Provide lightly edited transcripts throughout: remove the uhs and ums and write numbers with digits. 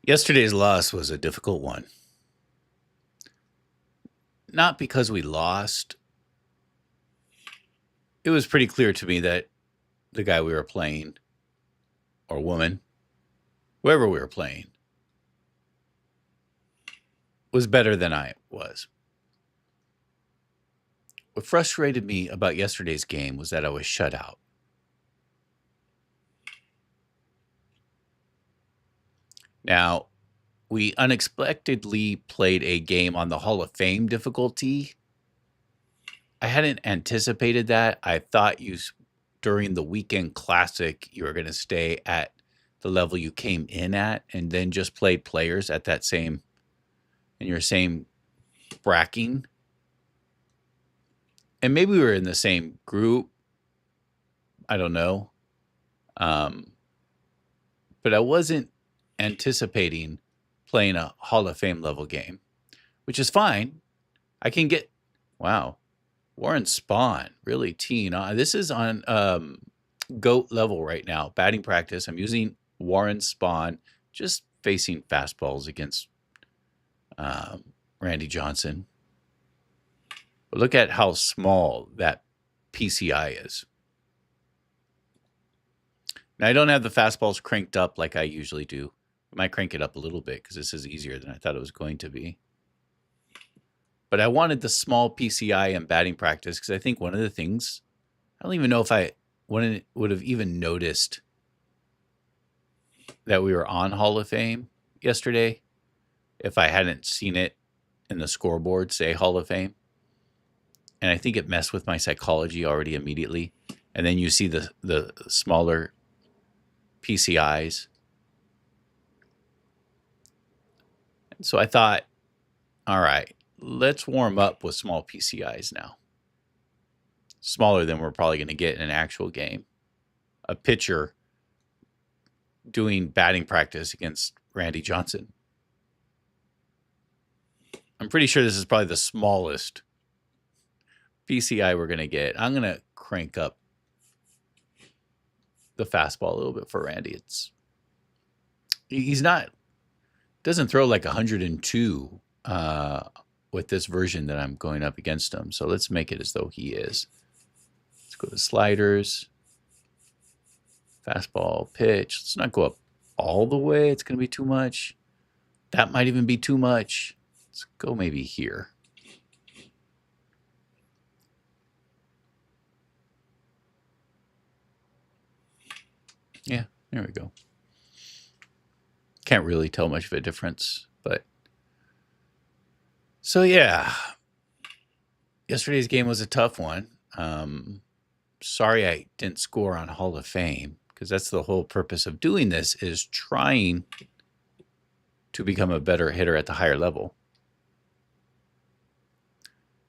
Yesterday's loss was a difficult one. Not because we lost. It was pretty clear to me that the guy we were playing, or woman, whoever we were playing, was better than I was. What frustrated me about yesterday's game was that I was shut out. Now, we unexpectedly played a game on the Hall of Fame difficulty. I hadn't anticipated that. I thought during the weekend classic, you were going to stay at the level you came in at and then just played players at that same, in your same bracking. And maybe we were in the same group. I don't know. But I wasn't anticipating playing a Hall of Fame level game, which is fine. I can get, wow, Warren Spahn really teeing on. This is on GOAT level right now, batting practice. I'm using Warren Spahn, just facing fastballs against Randy Johnson. But look at how small that PCI is. Now, I don't have the fastballs cranked up like I usually do. I might crank it up a little bit because this is easier than I thought it was going to be. But I wanted the small PCI in batting practice because I think one of the things, I don't even know if I would have even noticed that we were on Hall of Fame yesterday if I hadn't seen it in the scoreboard say Hall of Fame. And I think it messed with my psychology already immediately. And then you see the smaller PCIs. And so I thought, all right, let's warm up with small PCIs now. Smaller than we're probably going to get in an actual game. A pitcher doing batting practice against Randy Johnson. I'm pretty sure this is probably the smallest PCI we're going to get. I'm going to crank up the fastball a little bit for Randy. Doesn't throw like 102 with this version that I'm going up against him. So let's make it as though he is. Let's go to sliders, fastball, pitch. Let's not go up all the way. It's going to be too much. That might even be too much. Let's go maybe here. Yeah, there we go. Can't really tell much of a difference, but so yeah. Yesterday's game was a tough one. Sorry I didn't score on Hall of Fame because that's the whole purpose of doing this is trying to become a better hitter at the higher level.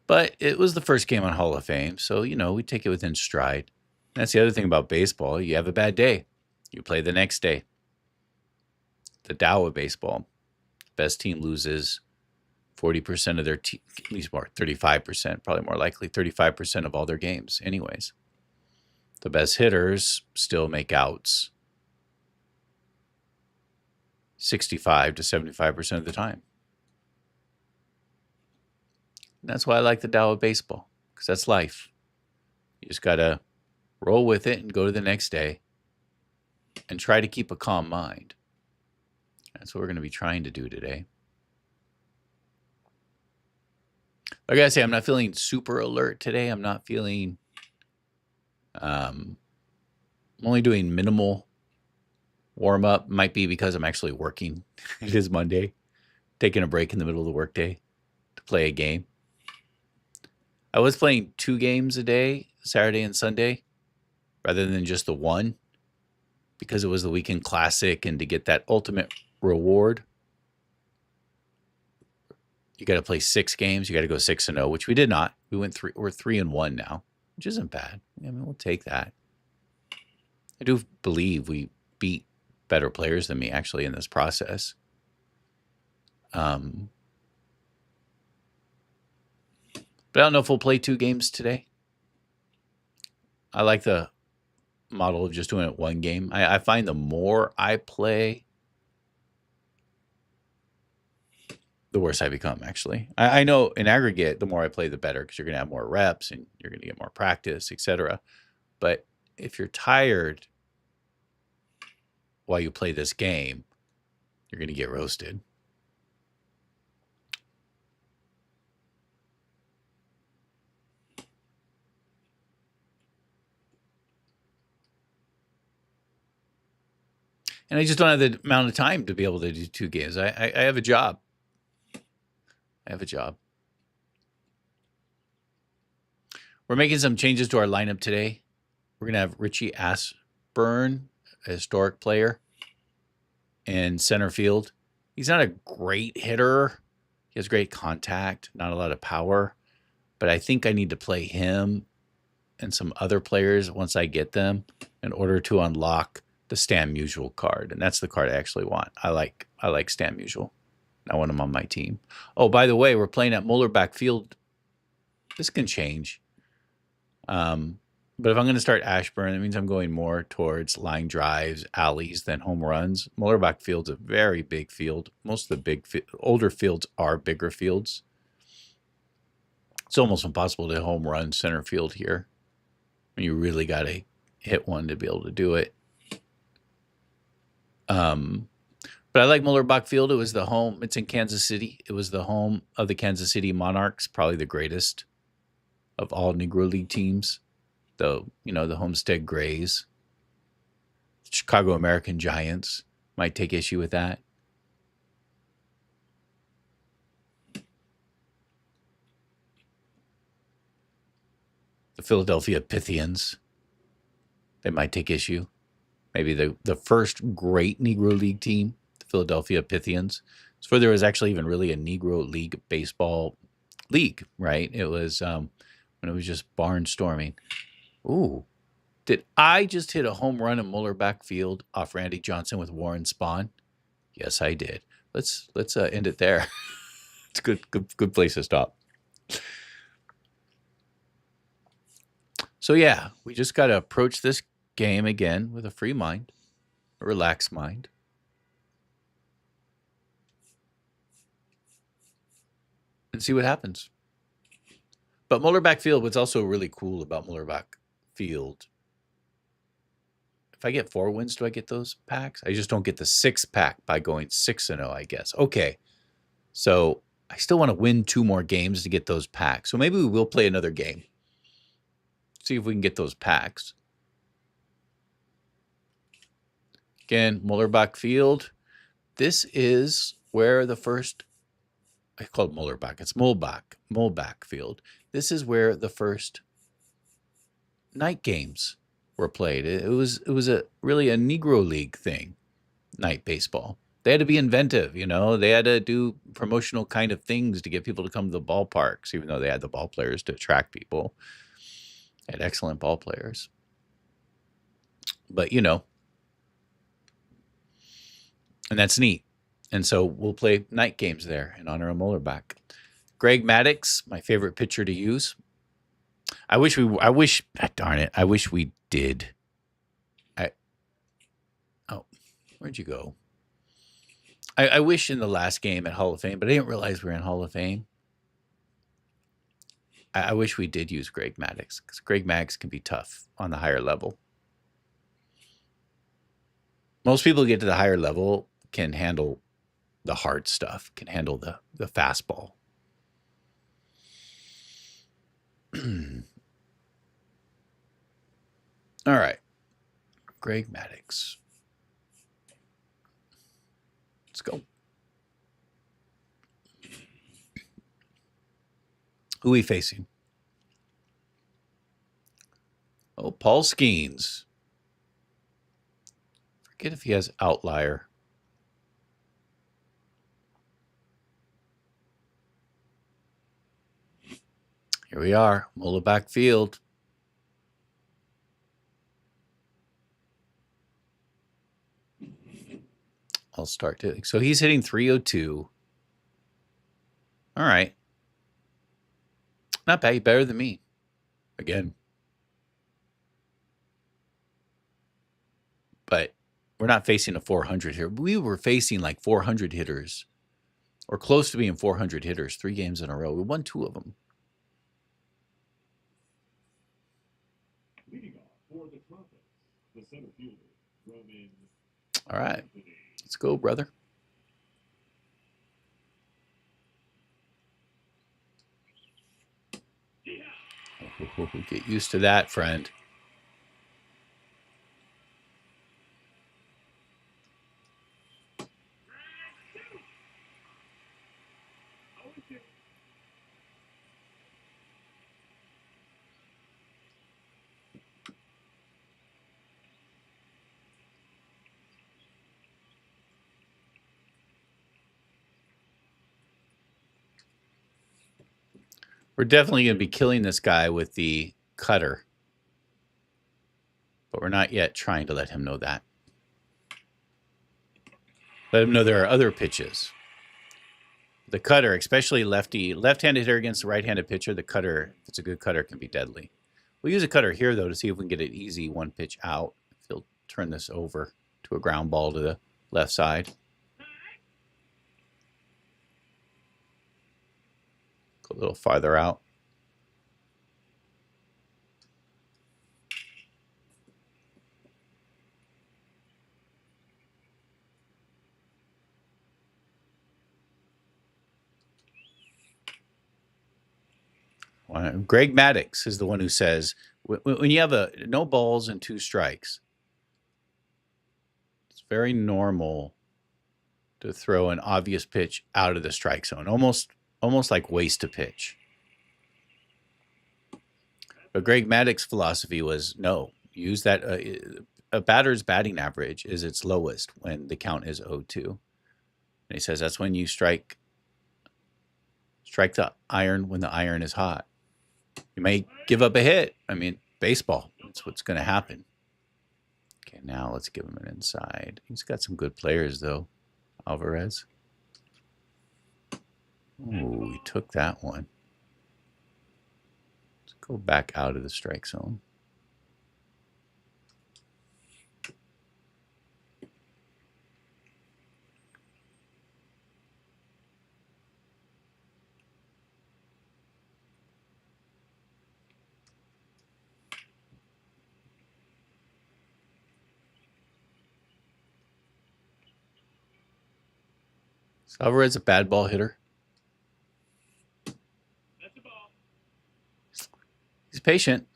But it was the first game on Hall of Fame, so, we take it within stride. That's the other thing about baseball. You have a bad day. You play the next day. The Dow of baseball. Best team loses 40% of their team, at least more, 35%, probably more likely 35% of all their games anyways. The best hitters still make outs 65 to 75% of the time. And that's why I like the Dow of baseball, because that's life. You just got to roll with it and go to the next day and try to keep a calm mind. That's what we're going to be trying to do today. Like I say, I'm not feeling super alert today. I'm not feeling, I'm only doing minimal warm up. Might be because I'm actually working. It is Monday, taking a break in the middle of the workday to play a game. I was playing 2 games a day, Saturday and Sunday, rather than just the one, because it was the weekend classic and to get that ultimate reward. You got to play 6 games. You got to go 6-0, which we did not. We're 3-1 now, which isn't bad. I mean, we'll take that. I do believe we beat better players than me actually in this process. But I don't know if we'll play 2 games today. I like the model of just doing it 1 game. I find the more I play, the worse I become, actually. I know in aggregate, the more I play, the better, because you're going to have more reps and you're going to get more practice, etc. But if you're tired while you play this game, you're going to get roasted. And I just don't have the amount of time to be able to do 2 games. I have a job. I have a job. We're making some changes to our lineup today. We're going to have Richie Ashburn, a historic player, in center field. He's not a great hitter. He has great contact, not a lot of power. But I think I need to play him and some other players once I get them in order to unlock the Stan Musial card. And that's the card I actually want. I like Stan Musial. I want him on my team. Oh, by the way, we're playing at Mullerbach Field. This can change. But if I'm going to start Ashburn, that means I'm going more towards line drives, alleys than home runs. Mullerbach Field's a very big field. Most of the older fields are bigger fields. It's almost impossible to home run center field here. You really got to hit one to be able to do it. But I like Mullerbach Field. It was the home. It's in Kansas City. It was the home of the Kansas City Monarchs, probably the greatest of all Negro League teams. The Homestead Grays, Chicago American Giants might take issue with that. The Philadelphia Pythians, they might take issue. Maybe the first great Negro League team, the Philadelphia Pythians. It's where there was actually even really a Negro League baseball league, right? It was when it was just barnstorming. Ooh, did I just hit a home run in Mullerbach Field off Randy Johnson with Warren Spahn? Yes, I did. Let's end it there. It's a good place to stop. So yeah, we just got to approach this game again with a free mind, a relaxed mind. And see what happens. But Mullerbach Field, what's also really cool about Mullerbach Field, if I get 4 wins, do I get those packs? I just don't get the 6-pack by going 6-0, I guess. Okay, so I still want to win 2 more games to get those packs. So maybe we will play another game. See if we can get those packs. Again, Mullerbach Field. This is where the first, I call it Mullerbach. It's Mullerbach Field. This is where the first night games were played. It was really a Negro League thing, night baseball. They had to be inventive, They had to do promotional kind of things to get people to come to the ballparks, even though they had the ball players to attract people. They had excellent ball players. But, and that's neat. And so we'll play night games there in honor of Mullerbach. Greg Maddux, my favorite pitcher to use. I wish, darn it, I wish we did. Where'd you go? I wish in the last game at Hall of Fame, but I didn't realize we were in Hall of Fame. I wish we did use Greg Maddux, because Greg Maddux can be tough on the higher level. Most people who get to the higher level can handle the hard stuff, can handle the fastball. All right. Greg Maddux. Let's go. Who are we facing? Oh, Paul Skeens. Forget if he has outlier. Here we are, Mullerbach Field. I'll start doing. So he's hitting 302. All right. Not bad. Better than me. Again. But we're not facing a 400 here. We were facing like 400 hitters or close to being 400 hitters 3 games in a row. We won 2 of them. All right, let's go, brother. Get used to that, friend. We're definitely going to be killing this guy with the cutter, but we're not yet trying to let him know that. Let him know there are other pitches. The cutter, especially left-handed hitter against the right-handed pitcher, the cutter, if it's a good cutter, can be deadly. We'll use a cutter here, though, to see if we can get an easy 1 pitch out. He'll turn this over to a ground ball to the left side. Go a little farther out. Greg Maddux is the one who says, when you have no balls and 2 strikes, it's very normal to throw an obvious pitch out of the strike zone, almost like waste a pitch. But Greg Maddox's philosophy was, no, use that. A batter's batting average is its lowest when the count is 0-2. And he says that's when you strike the iron when the iron is hot. You may give up a hit. I mean, baseball, that's what's going to happen. Okay, now let's give him an inside. He's got some good players, though, Alvarez. Oh, he took that one. Let's go back out of the strike zone. Alvarez is a bad ball hitter. He's patient.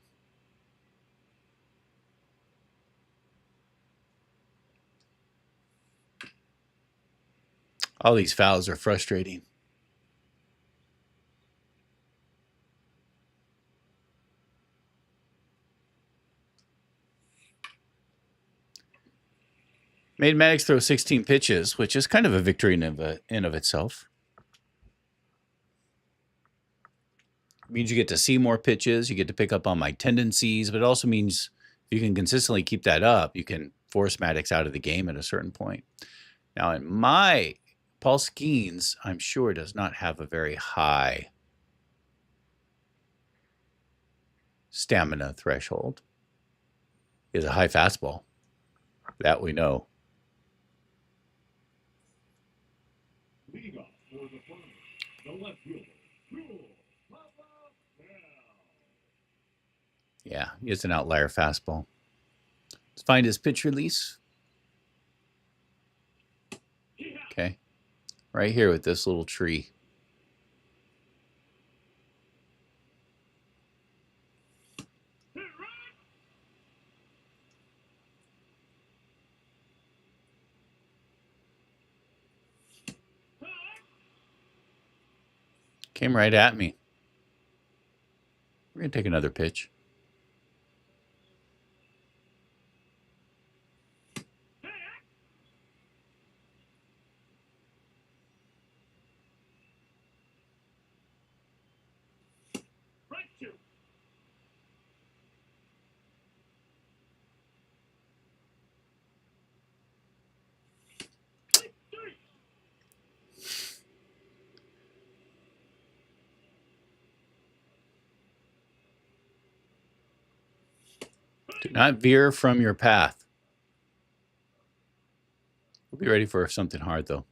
All these fouls are frustrating. Made Maddux throw 16 pitches, which is kind of a victory in of itself. It means you get to see more pitches. You get to pick up on my tendencies, but it also means if you can consistently keep that up, you can force Maddux out of the game at a certain point. Now, Paul Skeens, I'm sure, does not have a very high stamina threshold. He has a high fastball. That we know. Yeah, he has an outlier fastball. Let's find his pitch release. Okay. Right here with this little tree. Came right at me. We're going to take another pitch. Do not veer from your path. We'll be ready for something hard, though.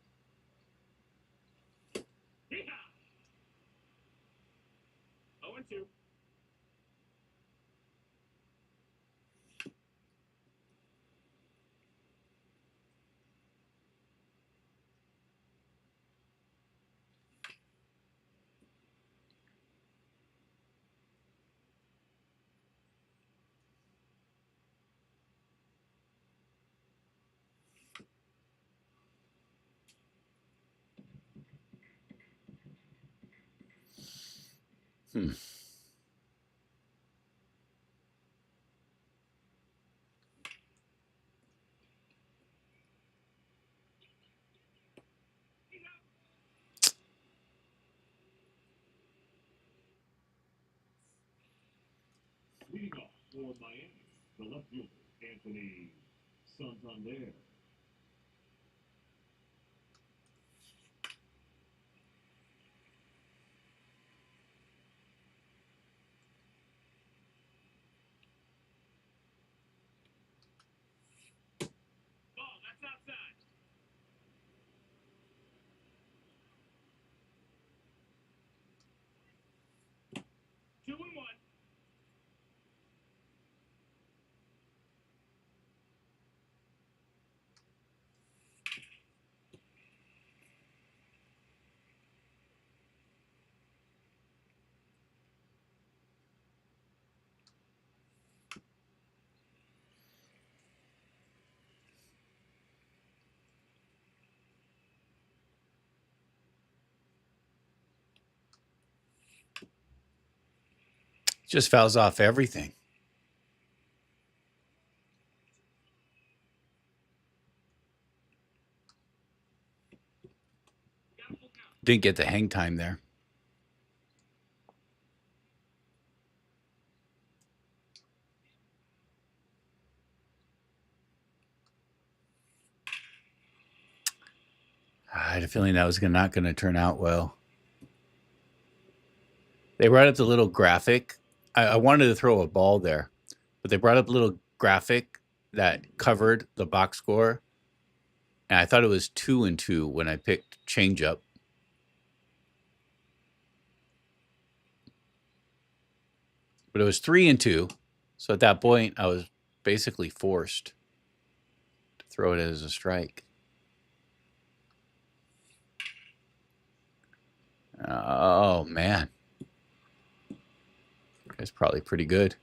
Just fouls off everything. Didn't get the hang time there. I had a feeling that was not going to turn out well. They brought up the little graphic. I wanted to throw a ball there, but they brought up a little graphic that covered the box score, and I thought it was 2-2 when I picked changeup. But it was 3-2. So at that point, I was basically forced to throw it as a strike. Oh, man. That's probably pretty good.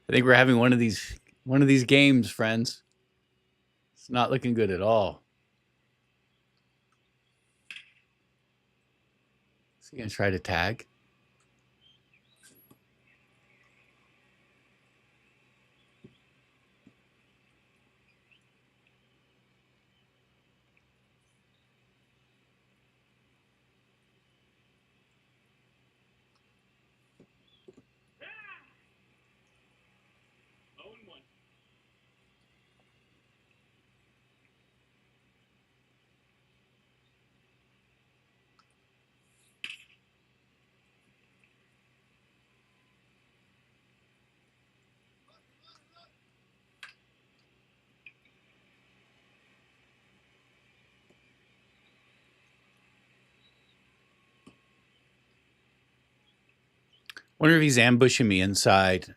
I think we're having one of these games, friends. It's not looking good at all. Is he gonna try to tag? Wonder if he's ambushing me inside.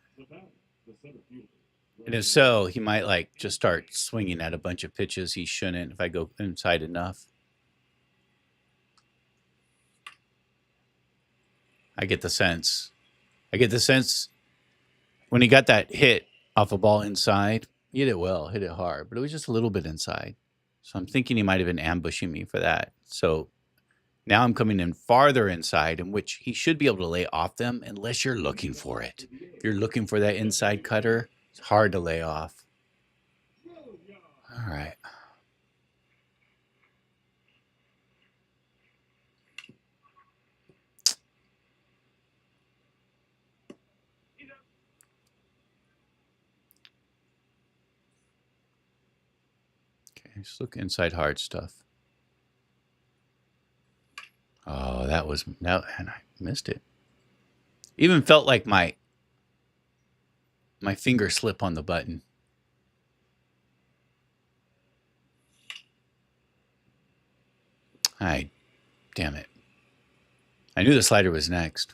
And if so, he might like just start swinging at a bunch of pitches he shouldn't if I go inside enough. I get the sense. when he got that hit off a ball inside, he hit it well, hit it hard, but it was just a little bit inside. So I'm thinking he might have been ambushing me for that. So now I'm coming in farther inside, in which he should be able to lay off them unless you're looking for it. If you're looking for that inside cutter, it's hard to lay off. All right. Okay, just look inside hard stuff. Oh, that was that, and I missed it. Even felt like my finger slip on the button. Damn it. I knew the slider was next.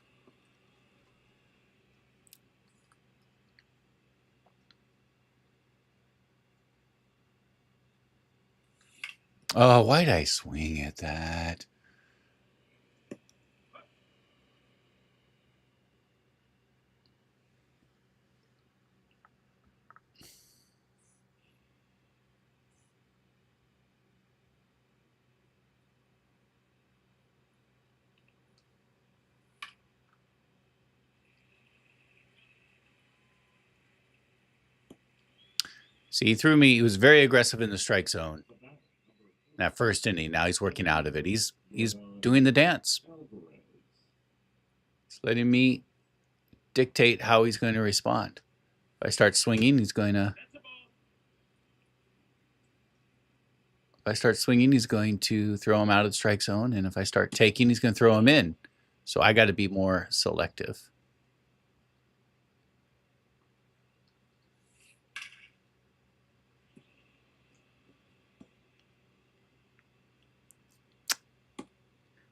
Oh, why'd I swing at that? See, he threw me. He was very aggressive in the strike zone. That first inning. Now he's working out of it. He's doing the dance. He's letting me dictate how he's going to respond. If I start swinging, he's going to. If I start swinging, he's going to throw him out of the strike zone, and if I start taking, he's going to throw him in. So I got to be more selective.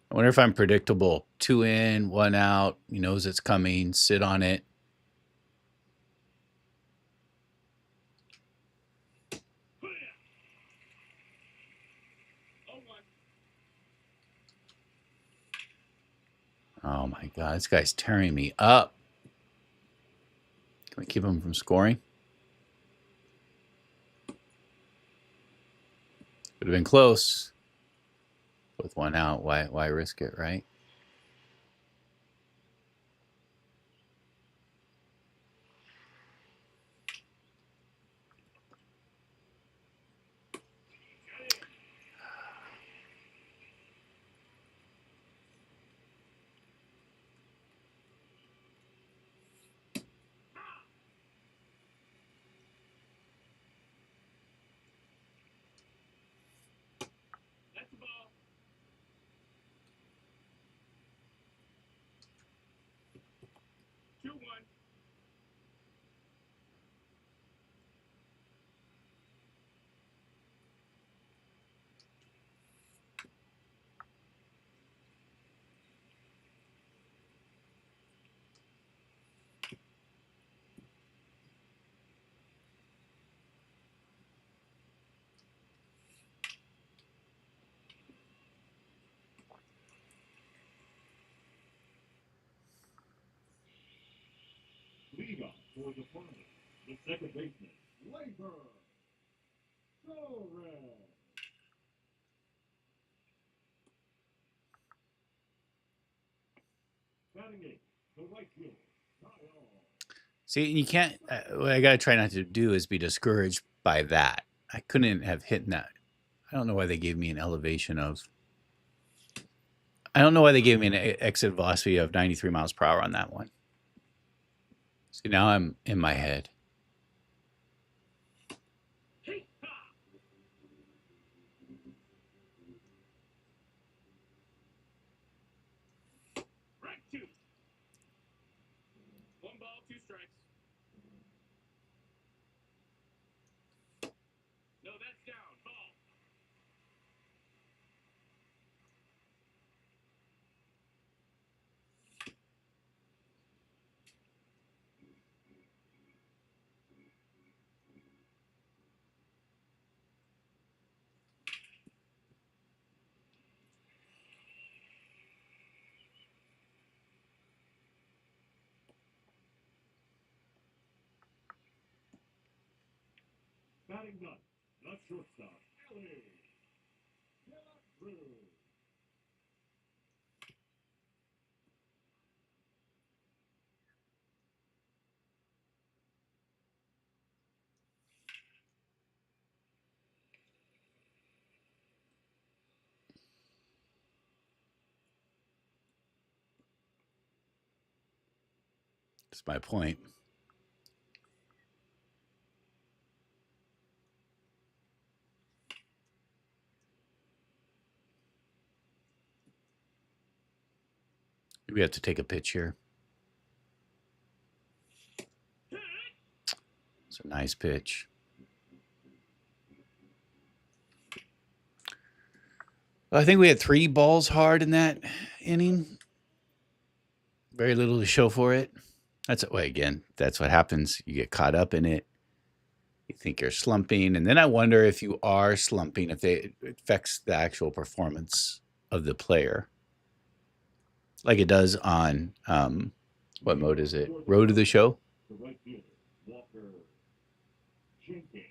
I wonder if I'm predictable. 2 in, 1 out. He knows it's coming. Sit on it. Oh my God, this guy's tearing me up. Can we keep him from scoring? Would have been close. With 1 out, why risk it, right? Leadoff for the Farmers, the second baseman, Labor Torres. Batting eight, the right fielder, Kyle. See, you can't. What I got to try not to do is be discouraged by that. I couldn't have hit that. I don't know why they gave me an elevation of. I don't know why they gave me an exit velocity of 93 miles per hour on that one. See, now I'm in my head. Right two. 1 ball, 2 strikes. No, that's down. Ball. Batting ninth, the shortstop, Ellie. Drew. That's my point. We have to take a pitch here. It's a nice pitch. Well, I think we had 3 balls hard in that inning. Very little to show for it. That's what happens. You get caught up in it. You think you're slumping, and then I wonder if you are slumping, if it affects the actual performance of the player, like it does on what mode is it? Road to the Show. The right fielder, Walker Jenkins.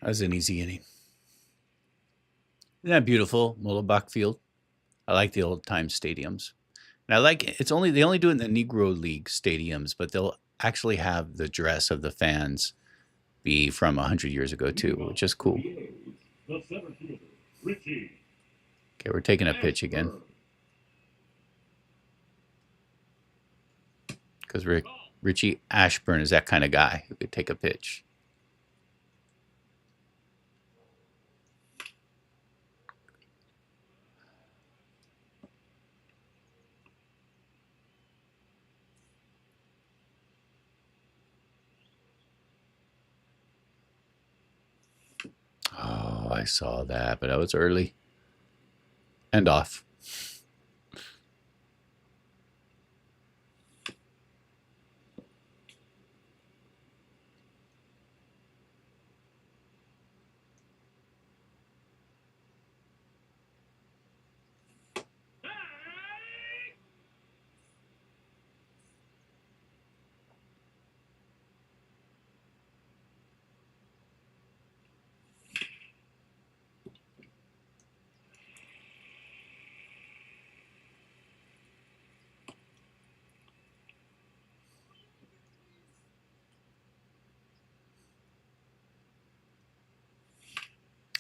That was an easy inning. Isn't that beautiful, Mullabach Field? I like the old time stadiums. And I like they only do it in the Negro League stadiums, but they'll actually have the dress of the fans be from 100 years ago too, which is cool. The center fielder, Richie. Okay, we're taking a pitch again because Richie Ashburn is that kind of guy who could take a pitch. Oh, I saw that, but I was early and off.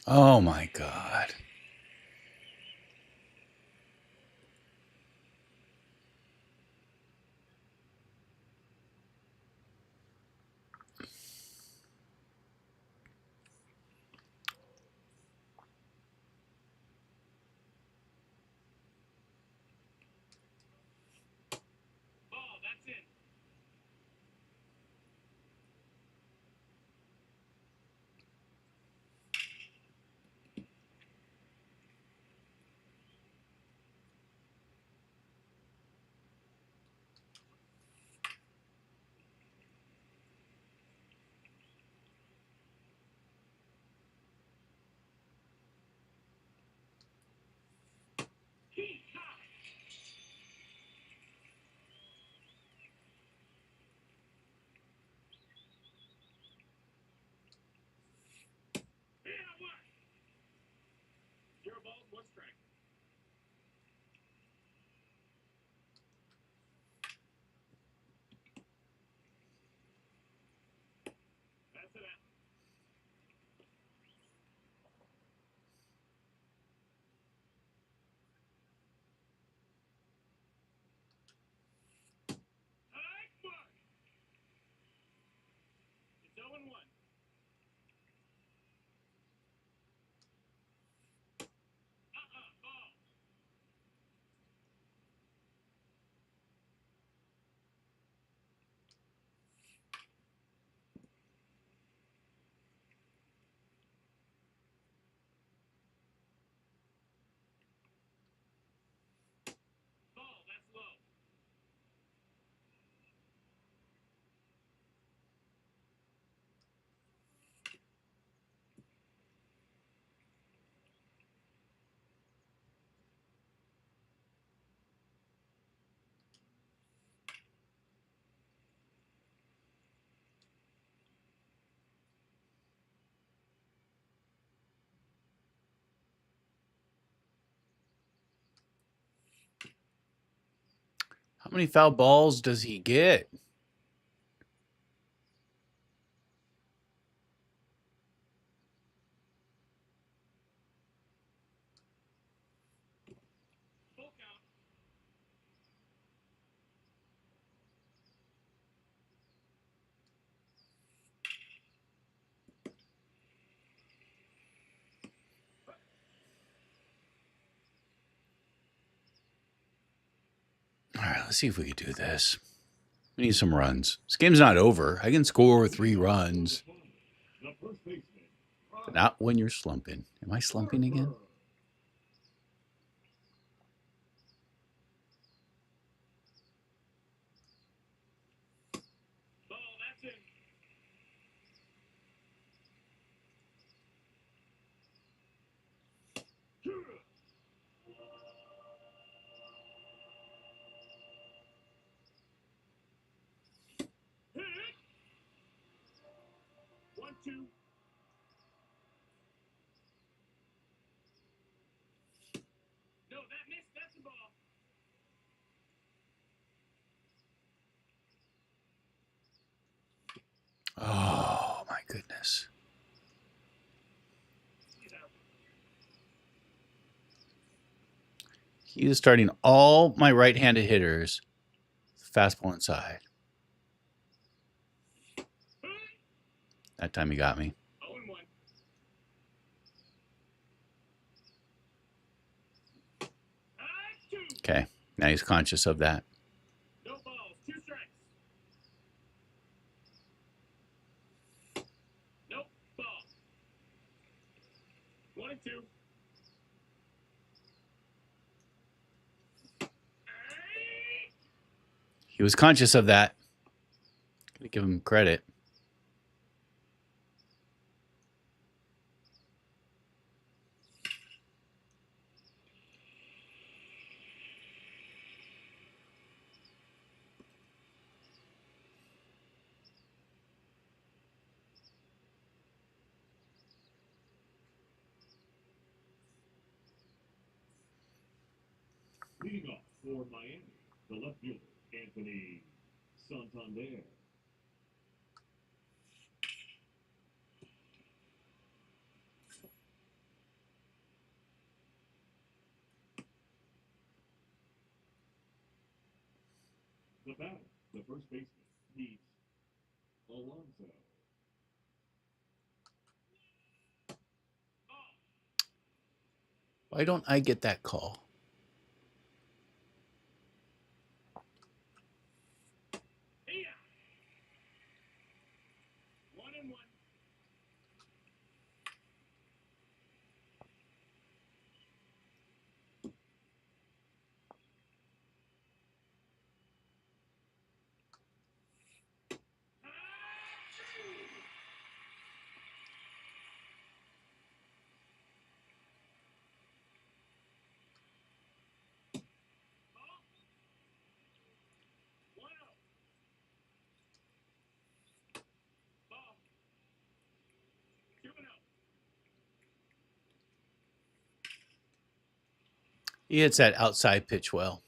Oh my God. How many foul balls does he get? All right, let's see if we can do this. We need some runs. This game's not over. I can score 3 runs. The first baseman. But not when you're slumping. Am I slumping again? Ball, that's it. Hit. 1-2. No, that missed. That's the ball. Oh, my goodness. He is starting all my right-handed hitters fastball inside. That time he got me. 0-1. Okay, now he's conscious of that. No balls. 2 strikes. Nope. Ball. 1-2. He was conscious of that. Gotta give him credit. Leading off for Miami, the left fielder, Anthony Santander. The batter, the first baseman, Pete Alonso. Why don't I get that call? Hey, 1-1. He hits that outside pitch well.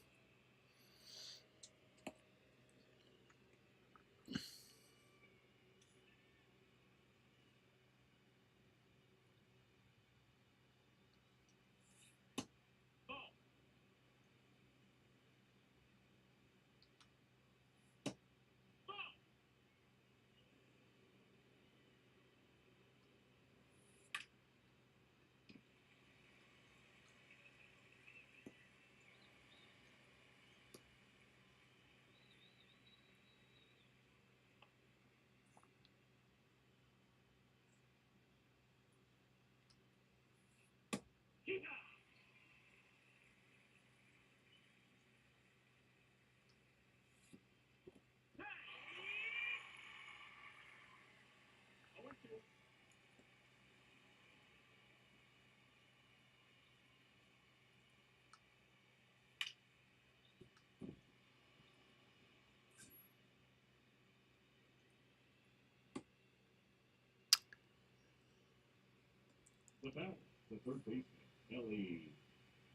The batter, the third baseman, Ellie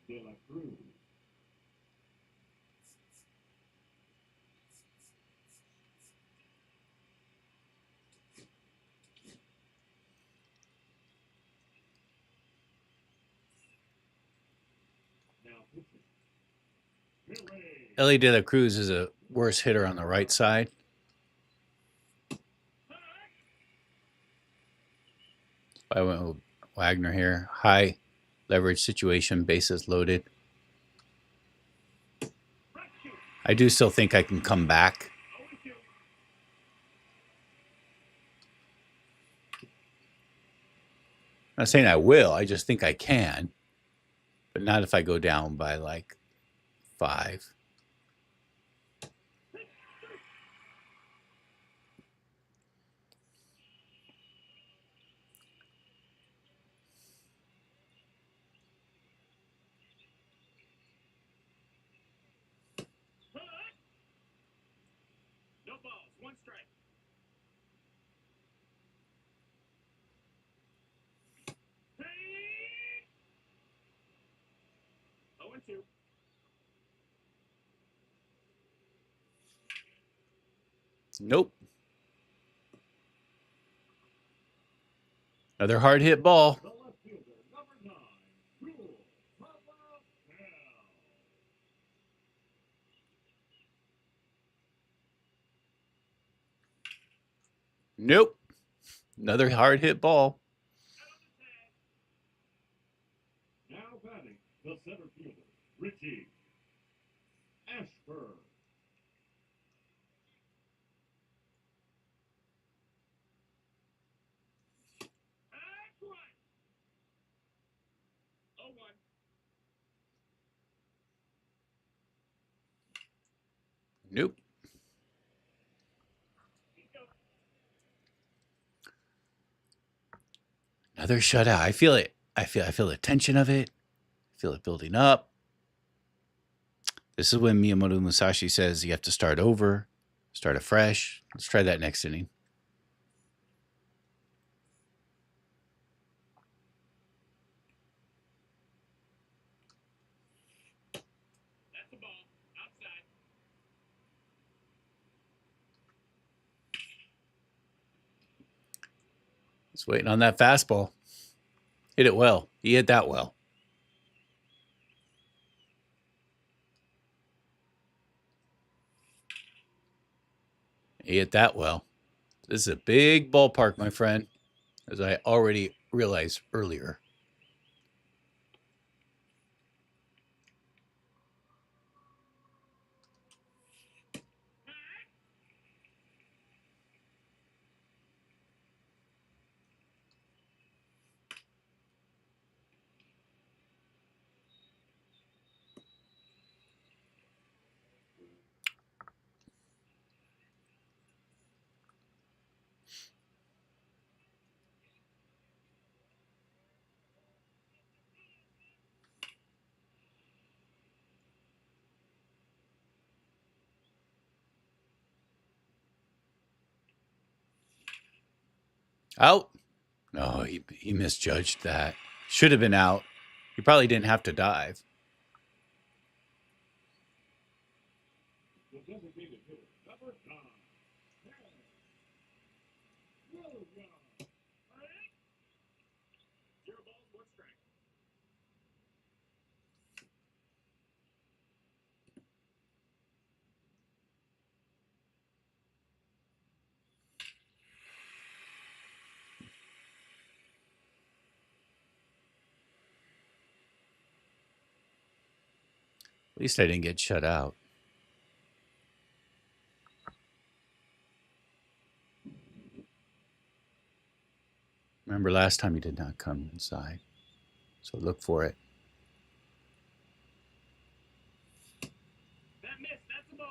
De La Cruz. Ellie De La Cruz is a worse hitter on the right side. I went with Wagner here. High leverage situation, bases loaded. I do still think I can come back. I'm not saying I will. I just think I can. But not if I go down by like 5. No balls, 1 strike. Hey! 0-2. Nope. Another hard hit ball. The left fielder, number 9, Jewel Papa Bell. Nope. Another hard hit ball. Now batting, the center fielder, Richie Ashburn. That's right. 0-1. Nope. Another shutout. I feel it. I feel the tension of it. I feel it building up. This is when Miyamoto Musashi says you have to start over, start afresh. Let's try that next inning. That's the ball. Outside. Just waiting on that fastball. Hit it well. He hit that well. He hit that well. This is a big ballpark, my friend, as I already realized earlier. Out. No, he misjudged that. Should have been out. He probably didn't have to dive. The designated hitter, number 9. Williams. 0 balls, 1 strike. At least I didn't get shut out. Remember last time he did not come inside. So look for it. That missed. That's the ball.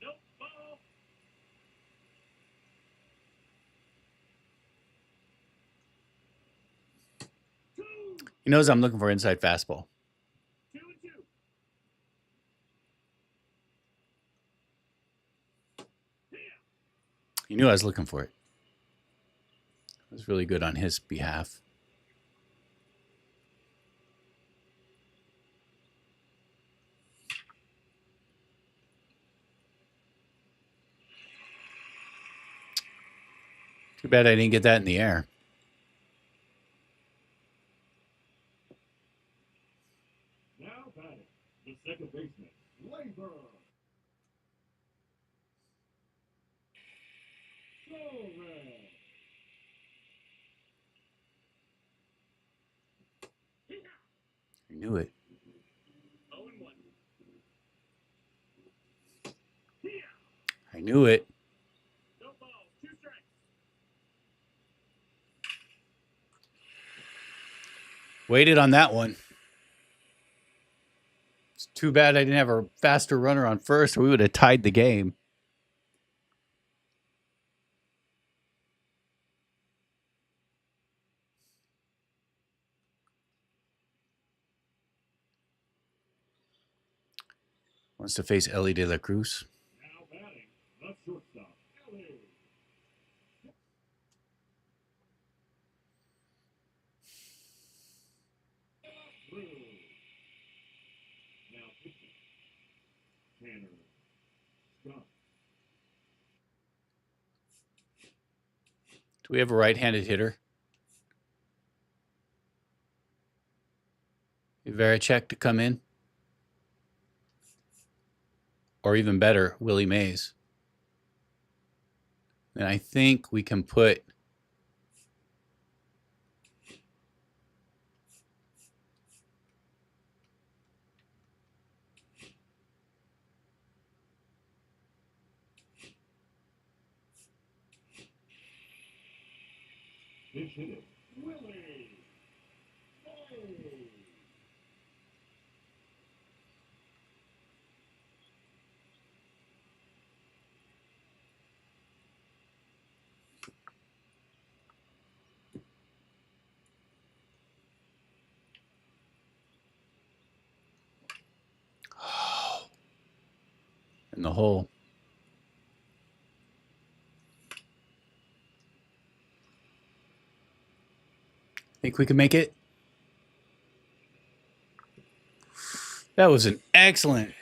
Nope, ball. He knows I'm looking for inside fastball. 2-2. He knew I was looking for it. It was really good on his behalf. Too bad I didn't get that in the air. Now batting, the second baseman, Labor. I knew it. 0-1. I knew it. No ball, 2 strikes. Waited on that one. It's too bad I didn't have a faster runner on first, or we would have tied the game. Wants to face Ellie De La Cruz. Now batting, the shortstop, Ellie. Through. Now pitching, Tanner Scott. Do we have a right-handed hitter? Varacek to come in? Or even better, Willie Mays. And I think we can put Pitch hitter, Willie. Mays. in the hole. Think we can make it? That was an excellent.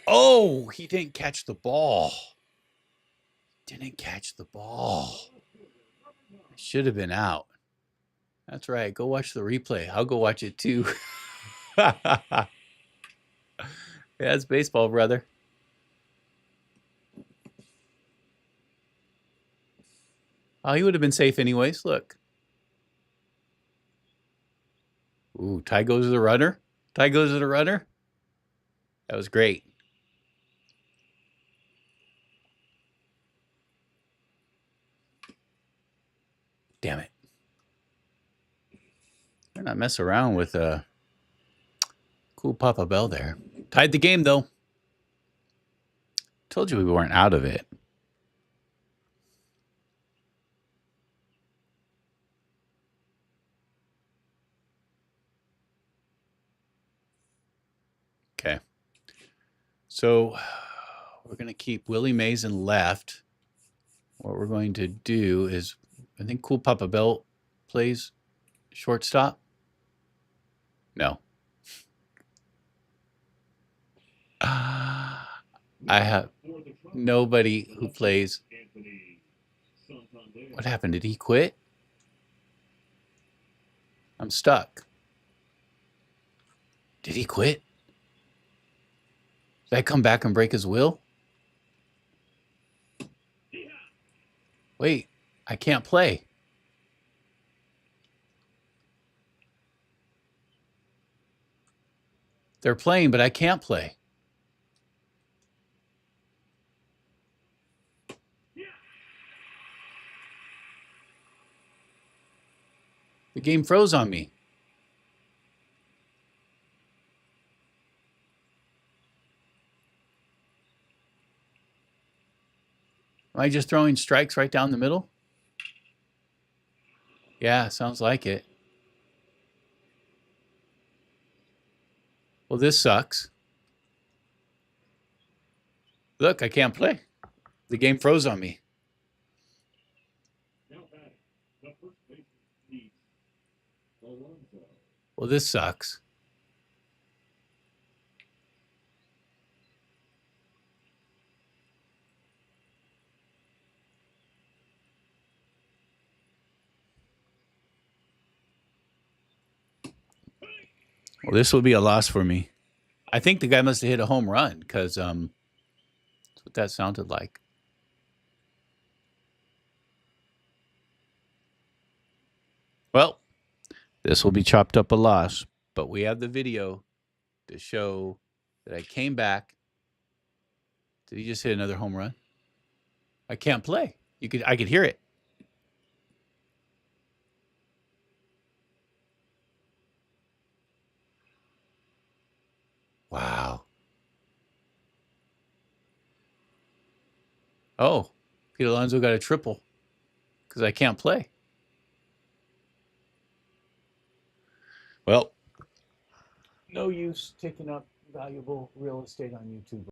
Oh, he didn't catch the ball. Didn't catch the ball. Should have been out. That's right. Go watch the replay. I'll go watch it too. Yeah, it's baseball, brother. Oh, he would have been safe anyways. Look. Ooh, Ty goes to the runner. Ty goes to the runner. That was great. Damn it. They're not mess around with cool Papa Bell there. Tied the game, though. Told you we weren't out of it. Okay. So we're going to keep Willie Mays in left. What we're going to do is, I think cool Papa Bell plays shortstop. No. I have nobody who plays. What happened? Did he quit? I'm stuck. Did he quit? Did I come back and break his will? Wait, I can't play. They're playing, but I can't play. The game froze on me. Am I just throwing strikes right down the middle? Yeah, sounds like it. Well, this sucks. Look, I can't play. The game froze on me. Well, this sucks. Well, this will be a loss for me. I think the guy must have hit a home run because that's what that sounded like. Well, this will be chopped up a loss, but we have the video to show that I came back. Did he just hit another home run? I can't play. I could hear it. Wow. Oh, Pete Alonso got a triple because I can't play. Well, no use taking up valuable real estate on YouTube.